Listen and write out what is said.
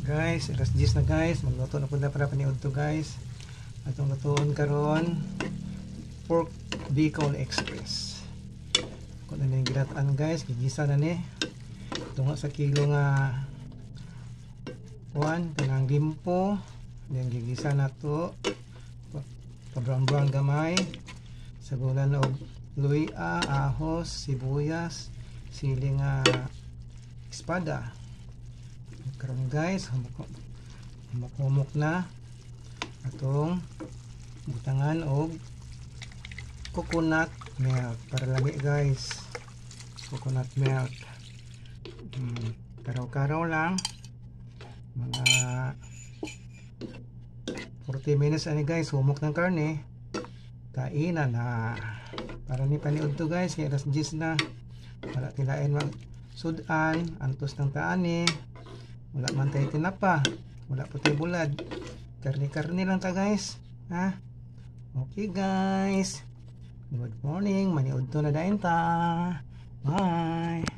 Guys, alas 10 na guys. Magluto na po na para paniod to guys. Atong lutoon karon pork Bicol Express. Kung ano yung ginataan guys, gigisa na ni. Tunga sa kilo nga kuan, kanang limpo. Then gigisa na to. Pa-brown-brown gamay. Sabulan og luya, ahos, sibuyas, siling espada. Karon guys, humok na atong butangan og coconut milk para lami guys. Coconut milk. Karaw-karaw lang. Mga 40 minutes ani guys, humok ng karne. Kainan na. Para ni paniud to guys, kaya alas 10 na. Para tilain mag sudan, antos ng taani. Wala man tayo tinapa, wala puti bulad, karni-karni lang ta guys, ha? Okay guys, good morning, maniud to na dayon ta, bye.